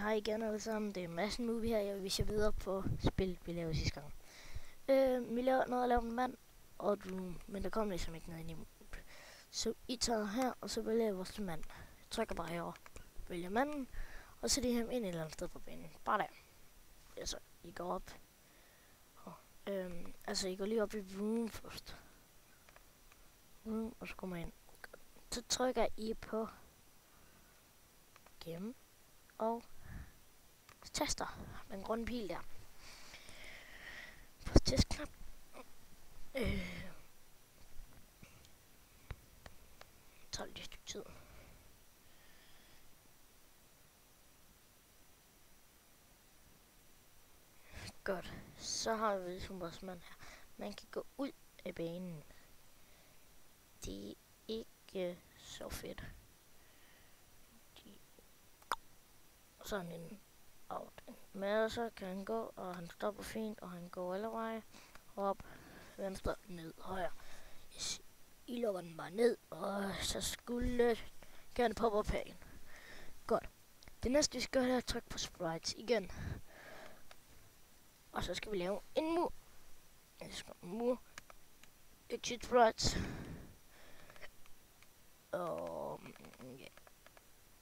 Hej igen alle sammen, det er Madsen Movie her. Jeg vil vise jer videre på spil, vi lavede sidste gang. Vi lavede noget at lave en mand og Doom, men der kom ligesom ikke noget ind i. Så I tager her, og så vælger jeg vores mand. Jeg trykker bare herover, vælger manden, og så sætter I ham ind et eller andet sted på banen. Bare der. Ja, så I går op. Altså I går lige op i room først. Room, og så kommer I ind. Så trykker I på gemme, og taster den grønne pil der. På testknap. Tager lidt stykke tid. Godt. Så har vi ligesom vores mand her. Man kan gå ud af banen. Det er ikke så fedt. Sådan en out. Men så kan han gå, og han stopper fint, og han går alle veje. Op, venstre, ned, højre. Yes. I lukker den bare ned, og så skulle gerne poppe op herinde. Godt. Det næste vi skal gøre er at trykke på sprites igen. Og så skal vi lave en mur. Mur. Exit sprites. Og ja.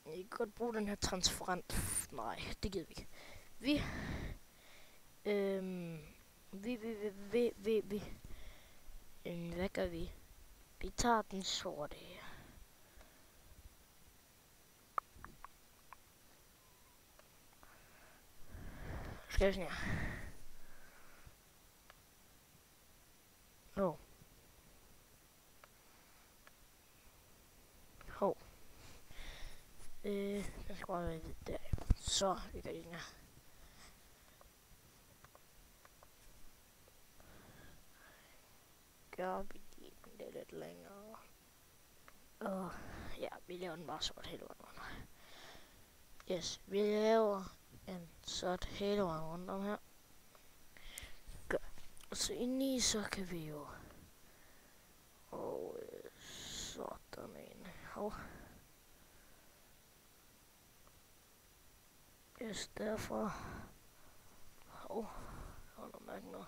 Jeg kan godt bruge den her transparent. Nej, det gider vi ikke. Hvad gør vi? Vi tager den sorte her. Skal vi sådan her? Nå. Hov. Den skal bare være der. Så, vi gør den her. Gør vi den lidt længere. Og ja, vi laver den bare sort hele vejen rundt. Yes, vi laver en sort hele vejen rundt om her. Gør. Og så indeni, så kan vi jo... Og sådan en. Hov. Yes, derfor... Hov. Hold da mærke noget.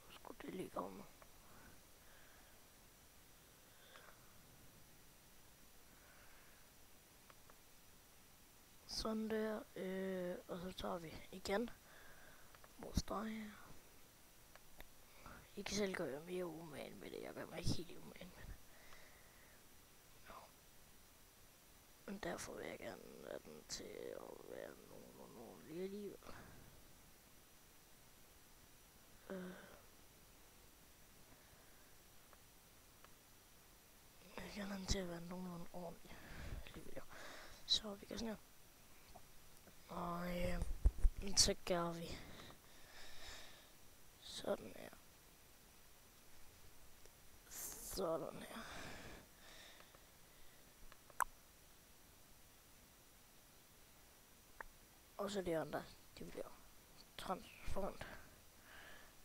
Skulle det lige komme. Sådan der, og så tager vi igen vores streg her. I kan selv gøre jer mere umage med det, jeg gør mig ikke helt umage med det. Men derfor vil jeg gerne have den til at være nogen lige alligevel. Jeg vil gerne have den til at være nogenlunde ordentlig alligevel. Så vi gør sådan her. Og så gør vi sådan her. Sådan her. Og så de andre, de bliver transparent.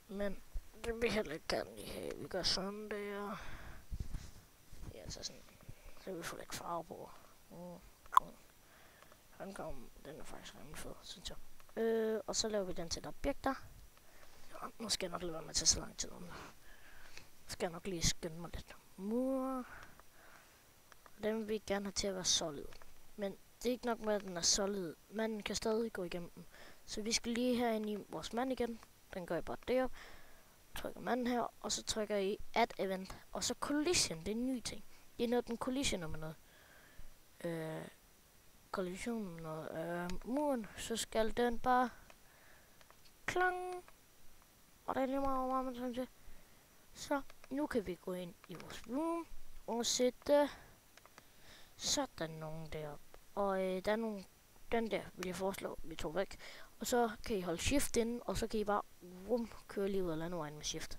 Men det vil heller ikke gerne lige have. Vi gør sådan der. Ja, så sådan. Så vi får lidt farve på. Den er faktisk rimelig fed, synes jeg. Og så laver vi den til et objekter. Ja, nu skal jeg nok lade være med at tage så lang tid om det. Skal jeg nok lige skynde mig lidt. Mur. Den vil vi gerne have til at være solid. Men det er ikke nok med, at den er solid. Manden kan stadig gå igennem den. Så vi skal lige herinde i vores mand igen. Den gør jeg bare derop. Trykker manden her, og så trykker I add event. Og så collision, det er en ny ting. Det er noget, den collisioner med noget. Kollisionen og muren, så skal den bare klang. Og det er lige meget, hvor man sådan til. Så nu kan vi gå ind i vores room og sætte sådan nogen derop. Og der er nogle, den der vil jeg foreslå, vi tog væk. Og så kan I holde shift inde, og så kan I bare køre lige ud af landevejen med shift.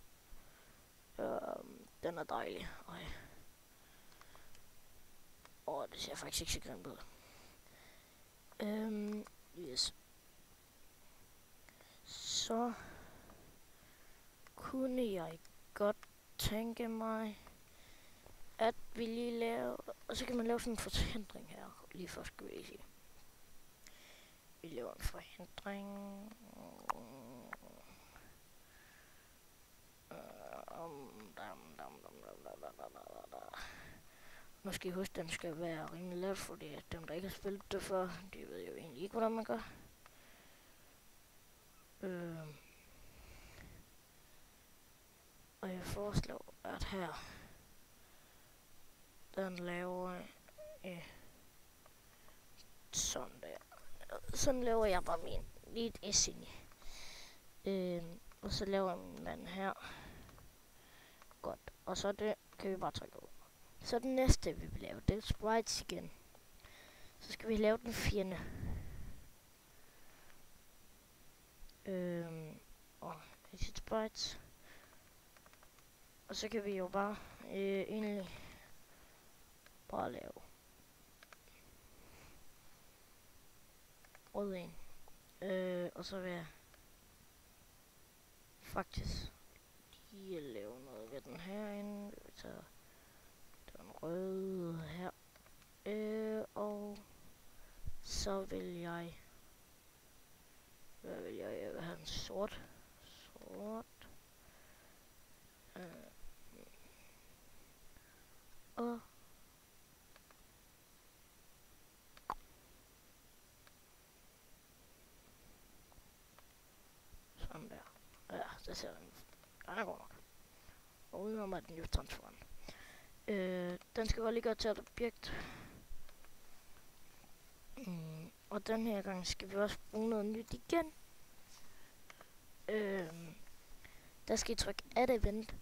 Den er dejlig. Og det ser faktisk ikke så grimt ud. Yes. Så kunne jeg godt tænke mig, at vi lige laver, og så kan man lave sådan en forhindring her, lige først skal vi sige. Vi laver en forhindring. Nu skal I huske, at den skal være rimelig let, fordi dem, der ikke har spillet det før, de ved jo egentlig ikke, hvordan man gør. Og jeg foreslår, at her, den laver sådan der. Sådan laver jeg bare min lidt S ind i. Og så laver jeg den her. Godt. Og så det kan vi bare trykke over. Så det næste vi vil lave, det er sprites igen. Så skal vi lave den fjende. Og exit sprites. Og så kan vi jo bare egentlig bare lave rød en. Og så vil jeg faktisk lige lave noget ved den herinde. Vi tager den røde her. Og så vil jeg... Hvad vil jeg? Jeg vil have en sort. Sort. Og... sådan der. Ja, det ser den. Den er god nok. Og udenom er den jo transform. Den skal bare lige gøre til et objekt. Og den her gang skal vi også bruge noget nyt igen. Der skal I trykke add event.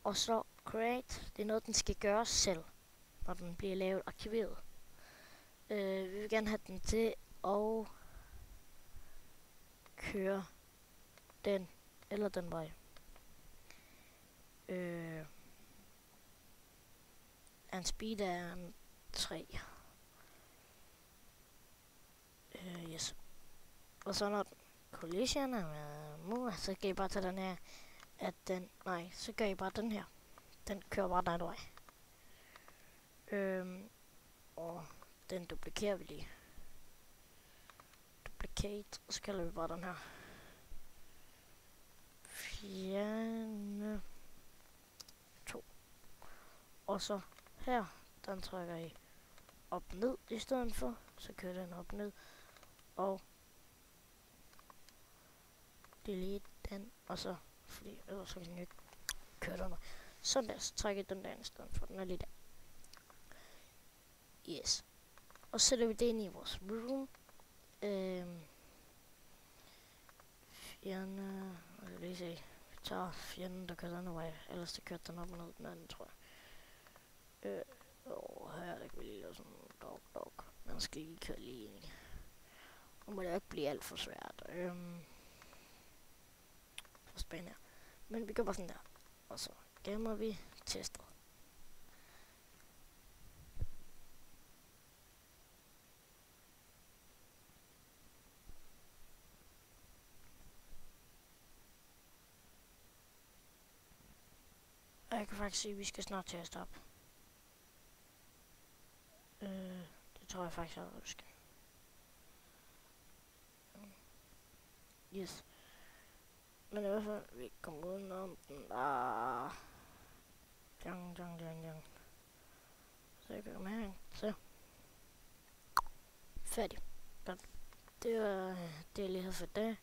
Og så create. Det er noget, den skal gøre selv, når den bliver lavet aktiveret. Vi vil gerne have den til at køre den eller den vej. En speed er en 3. Yes. Og så når collision er med mur, så kan I bare tage den her, at den, nej, så gør I bare den her. Den kører bare den vej. Og den duplikerer vi lige. Duplicate, og så kalder vi bare den her. Fjerne 2. Og så her, den trykker I op ned i stedet for, så kører den op ned. Og delete den, og så, fordi ellers så kan den ikke køre den. Sådan der, så trækker jeg den der i stedet for, den er lige der. Yes. Og så sætter vi det ind i vores room. Fjerne, jeg kan lige se, vi tager fjenden, der kører den vej, ellers det kører den op og ned den anden, tror jeg. Her der kan vi lige lave sådan en dog. Man skal lige køre lige ind i. Nu må det ikke blive alt for svært. For spændende. Men vi gør bare sådan der. Og så gemmer vi testet. Og jeg kan faktisk sige, at vi skal snart til at stoppe. Det tror jeg faktisk, jeg skal. Yes. Men i hvert fald, vi kommer udenom den. Jang. Så jeg kan komme herhen. Så. Færdig. Godt. Det var det, jeg lige havde for det.